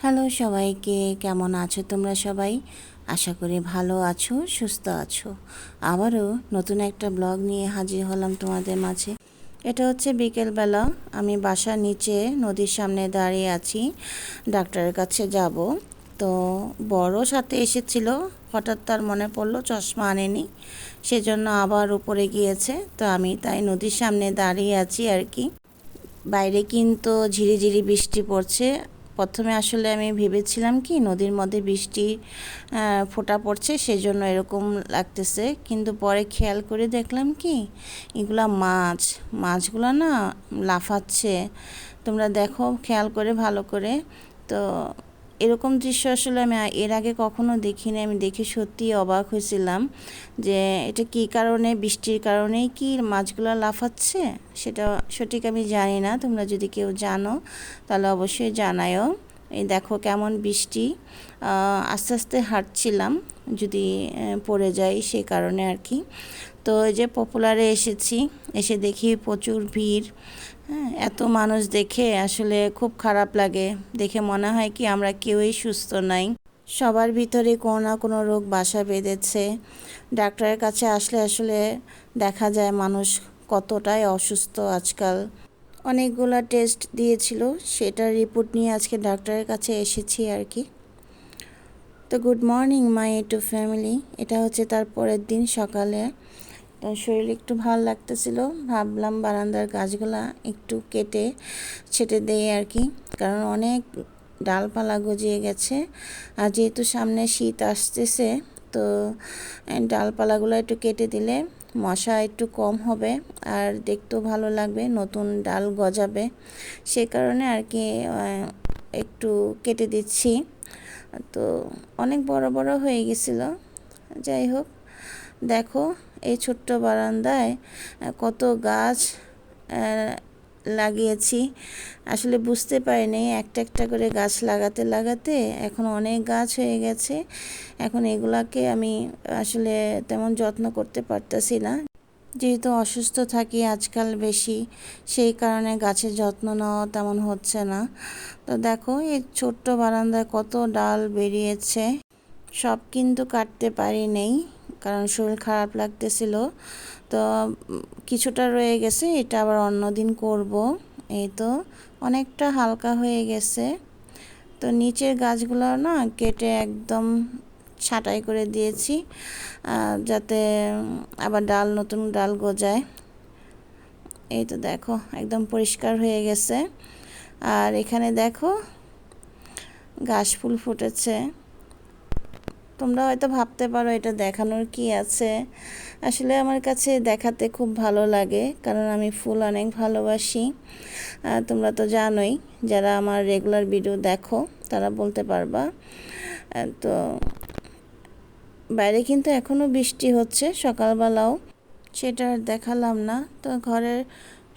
Hello সবাইকে, কেমন আছো তোমরা সবাই? আশা করি ভালো আছো, সুস্থ আছো। আবারও নতুন একটা ব্লগ নিয়ে হাজির হলাম তোমাদের মাঝে। এটা হচ্ছে বিকেলবেলা, আমি বাসার নিচে নদীর সামনে দাঁড়িয়ে আছি, ডাক্তারের কাছে যাব। তো বড় সাথে এসেছিল, হঠাৎ তার মনে পড়লো চশমা আনেনি, সেজন্য আবার উপরে গিয়েছে। তো আমি তাই নদীর সামনে দাঁড়িয়ে আছি আর কি। বাইরে কিন্তু ঝিরিঝিরি বৃষ্টি পড়ছে। প্রথমে আসলে আমি ভেবেছিলাম কি নদীর মধ্যে বৃষ্টি ফোঁটা পড়ছে, সেজন্য এরকম লাগতেছে, কিন্তু পরে খেয়াল করে দেখলাম কি এগুলা মাছগুলো না লাফাচ্ছে। তোমরা দেখো খেয়াল করে ভালো করে। তো এরকম দৃশ্য আসলে আমি এর আগে কখনো দেখিনি। আমি দেখে সত্যি অবাক হয়েছিলাম যে এটা কী কারণে, বৃষ্টির কারণেই কি মাছগুলো লাফাচ্ছে, সেটা সঠিক আমি জানি না। তোমরা যদি কেউ জানো তাহলে অবশ্যই জানায়ও। এই দেখো কেমন বৃষ্টি, আস্তে আস্তে হাঁটছিলাম, যদি পড়ে যাই সেই কারণে আর কি। তো এই যে পপুলারে এসেছি, এসে দেখি প্রচুর ভিড়। হ্যাঁ, এত মানুষ দেখে আসলে খুব খারাপ লাগে। দেখে মনে হয় কি আমরা কেউই সুস্থ নাই, সবার ভিতরে কোনো না কোনো রোগ বাসা বেঁধেছে। ডাক্তারের কাছে আসলে আসলে দেখা যায় মানুষ কতটাই অসুস্থ আজকাল। অনেকগুলা টেস্ট দিয়েছিল, সেটার রিপোর্ট নিয়ে আজকে ডাক্তারের কাছে এসেছি আর কি। তো good morning my to family, এটা হচ্ছে তার পরের দিন সকালে। তো শরীর একটু ভালো লাগতেছিল, ভাবলাম বারান্দার গাছগুলা একটু কেটে ছেটে দেই আর কি, কারণ অনেক ডালপালা গজিয়ে গেছে। আর যেহেতু সামনে শীত আসতেছে, তো ডালপালাগুলো একটু কেটে দিলে মশা একটু কম হবে আর দেখতেও ভালো লাগবে, নতুন ডাল গজাবে। সে কারণে আর কি একটু কেটে দিচ্ছি। তো অনেক বড় বড় হয়ে গেছিল। যাই হোক, দেখো এই ছোট্ট বারান্দায় কত গাছ লাগিয়েছি। আসলে বুঝতে পারিনি, একটা একটা করে গাছ লাগাতে লাগাতে এখন অনেক গাছ হয়ে গেছে। এখন এগুলাকে আমি আসলে তেমন যত্ন করতে পারতেছি না, যেহেতু অসুস্থ থাকি আজকাল বেশি, সেই কারণে গাছের যত্ন নেওয়া তেমন হচ্ছে না। তো দেখো এই ছোট্ট বারান্দায় কত ডাল বেরিয়েছে, সব কিন্তু কাটতে পারি নেই, কারণ শরীর খারাপ লাগতেছিল। তো কিছুটা রয়ে গেছে, এটা আবার অন্যদিন করব। এই তো অনেকটা হালকা হয়ে গেছে। তো নিচের গাছগুলো না কেটে একদম ছাঁটাই করে দিয়েছি, যাতে আবার নতুন ডাল গজায়। এই তো দেখো একদম পরিষ্কার হয়ে গেছে। আর এখানে দেখো ঘাস ফুল ফুটেছে। তোমরা হয়তো ভাবতে পারো এটা দেখানোর কি আছে, আসলে আমার কাছে দেখাতে খুব ভালো লাগে, কারণ আমি ফুল অনেক ভালোবাসি। তোমরা তো জানোই, যারা আমার রেগুলার ভিডিও দেখো তারা বলতে পারবা। তো বাইরে কিন্তু এখনও বৃষ্টি হচ্ছে, সকালবেলাও, সেটা আর দেখালাম না। তো ঘরের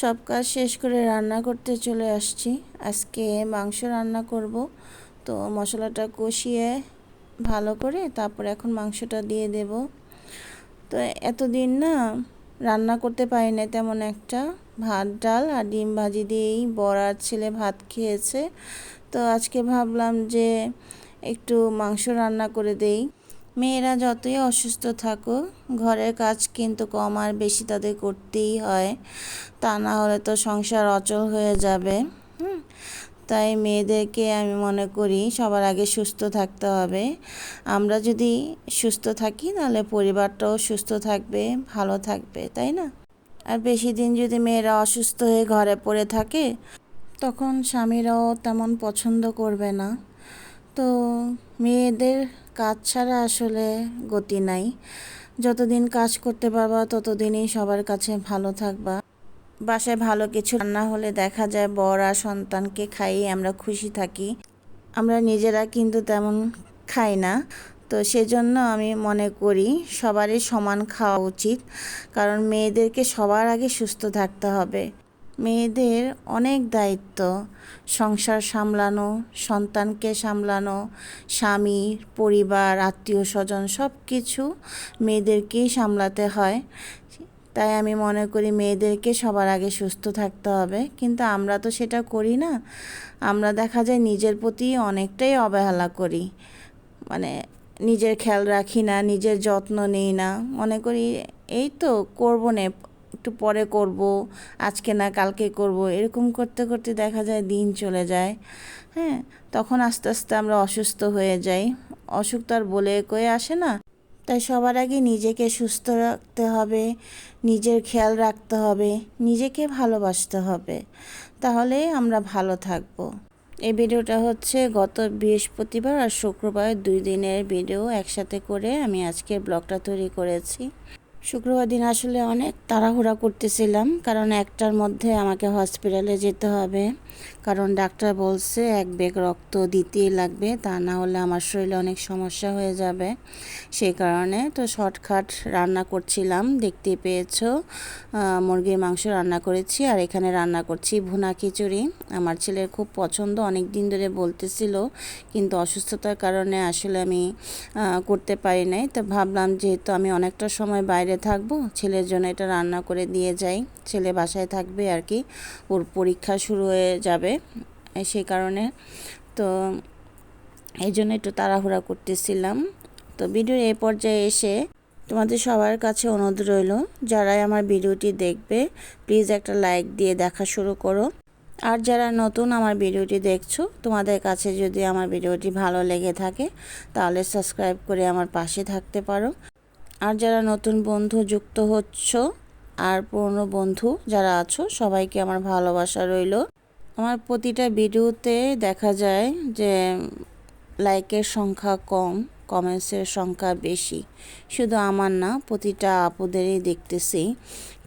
সব কাজ শেষ করে রান্না করতে চলে আসছি। আজকে মাংস রান্না করব। তো মশলাটা কষিয়ে ভালো করে তারপর এখন মাংসটা দিয়ে দেব। তো এতদিন না রান্না করতে পারি না তেমন একটা, ভাত ডাল আর ডিম ভাজি দিয়েই বড় আর ছেলে ভাত খেয়েছে। তো আজকে ভাবলাম যে একটু মাংস রান্না করে দেই। মেয়েরা যতই অসুস্থ থাকুক, ঘরের কাজ কিন্তু কম আর বেশি তাদের করতেই হয়, তা না হলে তো সংসার অচল হয়ে যাবে। তাই মেয়েদেরকে আমি মনে করি সবার আগে সুস্থ থাকতে হবে। আমরা যদি সুস্থ থাকি তাহলে পরিবারটাও সুস্থ থাকবে, ভালো থাকবে, তাই না? আর বেশি দিন যদি মেয়েরা অসুস্থ হয়ে ঘরে পড়ে থাকে, তখন স্বামীরাও তেমন পছন্দ করবে না। তো মেয়েদের কাজ ছাড়া আসলে গতি নাই। যতদিন কাজ করতে পারবা ততদিনই সবার কাছে ভালো থাকবা। বাসায় ভালো কিছু রান্না হলে দেখা যায় বর আর সন্তানকে খাইয়ে আমরা খুশি থাকি, আমরা নিজেরা কিন্তু তেমন খাই না। তো সেজন্য আমি মনে করি সবারই সমান খাওয়া উচিত, কারণ মেয়েদেরকে সবার আগে সুস্থ থাকতে হবে। মেয়েদের অনেক দায়িত্ব, সংসার সামলানো, সন্তানকে সামলানো, স্বামী, পরিবার, আত্মীয় স্বজন সব কিছু মেয়েদেরকেই সামলাতে হয়। তাই আমি মনে করি মেয়েদেরকে সবার আগে সুস্থ থাকতে হবে, কিন্তু আমরা তো সেটা করি না। আমরা দেখা যায় নিজের প্রতি অনেকটাই অবহেলা করি, মানে নিজের খেয়াল রাখি না, নিজের যত্ন নেই না, মনে করি এই তো করবো না, একটু পরে করব, আজকে না কালকে করব, এরকম করতে করতে দেখা যায় দিন চলে যায়। হ্যাঁ, তখন আস্তে আস্তে আমরা অসুস্থ হয়ে যাই। অসুখ তো আর বলে কয়ে আসে না। তাই সবার আগে নিজেকে সুস্থ রাখতে হবে, নিজের খেয়াল রাখতে হবে, নিজেকে ভালোবাসতে হবে, তাহলেই আমরা ভালো থাকবো। এই ভিডিওটা হচ্ছে গত বৃহস্পতিবার আর শুক্রবার 2 দিনের ভিডিও একসাথে করে আমি আজকের ব্লগটা তৈরি করেছি। শুক্রবার দিন আসলে অনেক তাড়াহুড়া করতেছিলাম, কারণ 1টার মধ্যে আমাকে হসপিটালে যেতে হবে, কারণ ডাক্তার বলছে 1 ব্যাগ রক্ত দিতেই লাগবে, তা না হলে আমার শরীরে অনেক সমস্যা হয়ে যাবে। সেই কারণে তো শর্টকাট রান্না করছিলাম, দেখতে পেয়েছো মুরগির মাংস রান্না করেছি, আর এখানে রান্না করছি ভুনা খিচুড়ি। আমার ছেলের খুব পছন্দ, অনেক দিন ধরে বলতেছিল, কিন্তু অসুস্থতার কারণে আসলে আমি করতে পারি নাই। তো ভাবলাম যেহেতু আমি অনেকটা সময় বাইরে থাকবো, ছেলের জন্য এটা রান্না করে দিয়ে যাই। ছেলে বাসায় থাকবে আর কি, ওর পরীক্ষা শুরু হয়ে যাবে, সেই কারণে তো এই জন্য একটু তাড়াহুড়া করতেছিলাম। তো ভিডিওর এই পর্যায়ে এসে তোমাদের সবার কাছে অনুরোধ রইল, যারাই আমার ভিডিওটি দেখবে প্লিজ একটা লাইক দিয়ে দেখা শুরু করো। আর যারা নতুন আমার ভিডিওটি দেখছো, তোমাদের কাছে যদি আমার ভিডিওটি ভালো লেগে থাকে তাহলে সাবস্ক্রাইব করে আমার পাশে থাকতে পারো। আর যারা নতুন বন্ধু যুক্ত হচ্ছ আর পুরনো বন্ধু যারা আছো, সবাইকে আমার ভালোবাসা রইল। আমার প্রতিটা ভিডিওতে দেখা যায় যে লাইকের সংখ্যা কম, কমেন্টসের সংখ্যা বেশি। শুধু আমার না, প্রতিটা আপুদেরই দেখতেছি,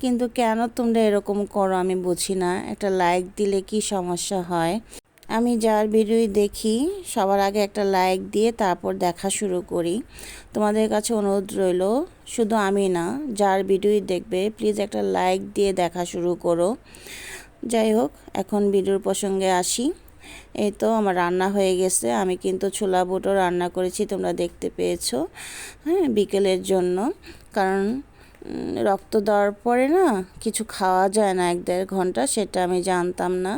কিন্তু কেন তোমরা এরকম করো আমি বুঝি না। একটা লাইক দিলে কি সমস্যা হয়? আমি যার ভিডিওই দেখি সবার আগে একটা লাইক দিয়ে তারপর দেখা শুরু করি। তোমাদের কাছে অনুরোধ রইল, শুধু আমি না, যার ভিডিওই দেখবে প্লিজ একটা লাইক দিয়ে দেখা শুরু করো। যাই হোক, এখন ভিডিওর প্রসঙ্গে আসি। এই তো আমার রান্না হয়ে গেছে, আমি কিন্তু ছোলা বুটও রান্না করেছি, তোমরা দেখতে পেয়েছো। হ্যাঁ, বিকেলের জন্য, কারণ রক্ত দেওয়ার পরে না কিছু খাওয়া যায় না 1-1.5 ঘন্টা, সেটা আমি জানতাম না।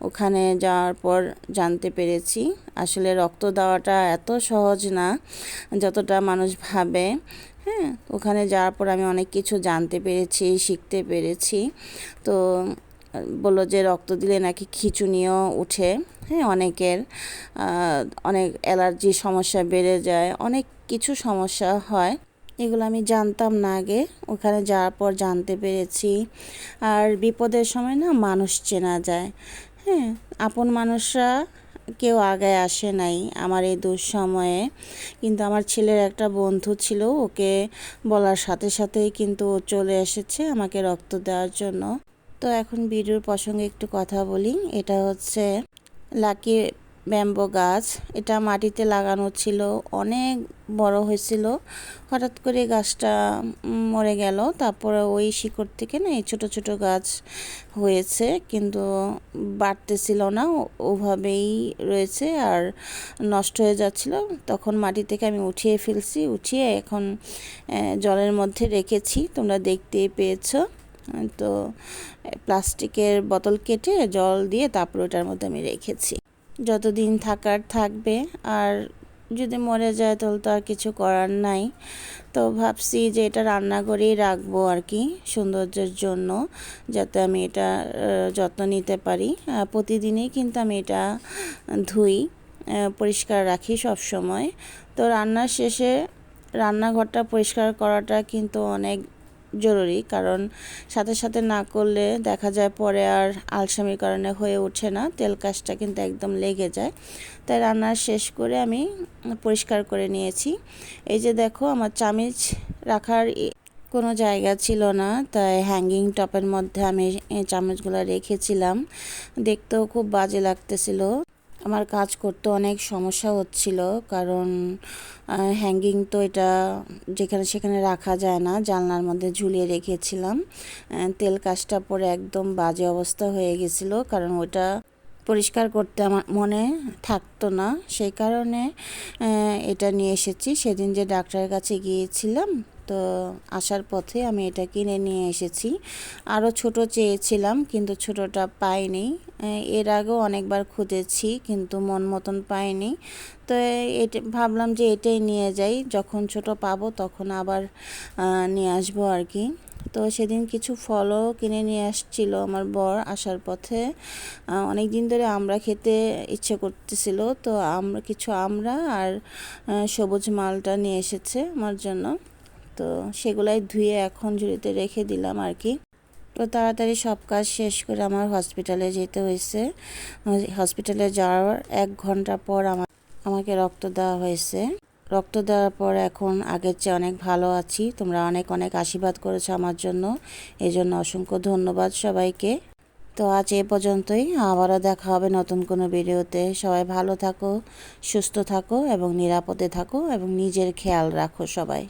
ওখানে যাওয়ার পর জানতে পেরেছি আসলে রক্ত দেওয়াটা এত সহজ না যতটা মানুষ ভাবে। হ্যাঁ, ওখানে যাওয়ার পর আমি অনেক কিছু জানতে পেরেছি, শিখতে পেরেছি। তো বললো যে রক্ত দিলে নাকি খিঁচুনিও উঠে। হ্যাঁ, অনেকের অনেক অ্যালার্জি সমস্যা বেড়ে যায়, অনেক কিছু সমস্যা হয়, এগুলো আমি জানতাম না আগে, ওখানে যাওয়ার পর জানতে পেরেছি। আর বিপদের সময় না মানুষ চেনা যায়। হ্যাঁ, আপন মানুষরা কেউ আগে আসে নাই আমার এই দুঃসময়ে, কিন্তু আমার ছেলের একটা বন্ধু ছিল, ওকে বলার সাথে সাথেই কিন্তু ও চলে এসেছে আমাকে রক্ত দেওয়ার জন্য। তো এখন ভিডিওর প্রসঙ্গে একটু কথা বলি। এটা হচ্ছে লাকি ব্যাম্বো গাছ, এটা মাটিতে লাগানো ছিল, অনেক বড় হয়েছিল, হঠাৎ করে গাছটা মরে গেল। তারপরে ওই শিকড় থেকে না এই ছোটো ছোটো গাছ হয়েছে, কিন্তু বাড়তেছিল না, ওভাবেই রয়েছে আর নষ্ট হয়ে যাচ্ছিল। তখন মাটি থেকে আমি উঠিয়ে ফেলছি, উঠিয়ে এখন জলের মধ্যে রেখেছি, তোমরা দেখতেই পেয়েছো। তো প্লাস্টিকের বোতল কেটে জল দিয়ে তারপর ওটার মধ্যে আমি রেখেছি, যতদিন থাকার থাকবে, আর যদি মরে যায় তাহলে তো আর কিছু করার নাই। তো ভাবছি যে এটা রান্নাঘরেই রাখবো আর কি, সৌন্দর্যের জন্য, যাতে আমি এটা যত্ন নিতে পারি। প্রতিদিনই কিন্তু আমি এটা ধুই, পরিষ্কার রাখি সব সময়। তো রান্নার শেষে রান্নাঘরটা পরিষ্কার করাটা কিন্তু অনেক জরুরি, কারণ সাথে সাথে না করলে দেখা যায় পরে আর আলসামির কারণে হয়ে ওঠে না, তেল কাজটা কিন্তু একদম লেগে যায়। তাই রান্না শেষ করে আমি পরিষ্কার করে নিয়েছি। এই যে দেখো, আমার চামচ রাখার কোনো জায়গা ছিল না, তাই হ্যাঙ্গিং টপের মধ্যে আমি চামচগুলো রেখেছিলাম। দেখতেও খুব বাজে লাগতেছিল, আমার কাজ করতে অনেক সমস্যা হচ্ছিল, কারণ হ্যাঙ্গিং তো এটা যেখানে সেখানে রাখা যায় না, জানলার মধ্যে ঝুলিয়ে রেখেছিলাম। তেল কাজটা পরে একদম বাজে অবস্থা হয়ে গেছিলো, কারণ ওটা পরিষ্কার করতে আমার মনে থাকতো না, সেই কারণে এটা নিয়ে এসেছি। সেদিন যে ডাক্তারের কাছে গিয়েছিলাম তো আসার পথে আমি এটা কিনে নিয়ে এসেছি। আরও ছোট চেয়েছিলাম কিন্তু ছোটটা পাইনি। এর আগেও অনেকবার খুঁজেছি কিন্তু মন মতন পাইনি। তো এটা ভাবলাম যে এটাই নিয়ে যাই, যখন ছোট পাবো তখন আবার নিয়ে আসবো আর কি। তো সেদিন কিছু ফলও কিনে নিয়ে আসছিল আমার বর আসার পথে। অনেক দিন ধরে আমরা খেতে ইচ্ছে করতেছিল, তো আমরা আর সবুজ মালটা নিয়ে এসেছে আমার জন্য। তো সেগুলাই ধুয়ে এখন ঝুড়িতে রেখে দিলাম আর কি। তো তাড়াতাড়ি সব কাজ শেষ করে আমার হসপিটালে যেতে হয়েছে। হসপিটালে যাওয়ার 1 ঘন্টা পর আমাকে রক্ত দেওয়া হয়েছে। রক্ত দেওয়ার পর এখন আগের চেয়ে অনেক ভালো আছি। তোমরা অনেক অনেক আশীর্বাদ করেছো আমার জন্য, এই জন্য অসংখ্য ধন্যবাদ সবাইকে। তো আজ এ পর্যন্তই, আবারও দেখা হবে নতুন কোনো ভিডিওতে। সবাই ভালো থাকো, সুস্থ থাকো এবং নিরাপদে থাকো এবং নিজের খেয়াল রাখো সবাই।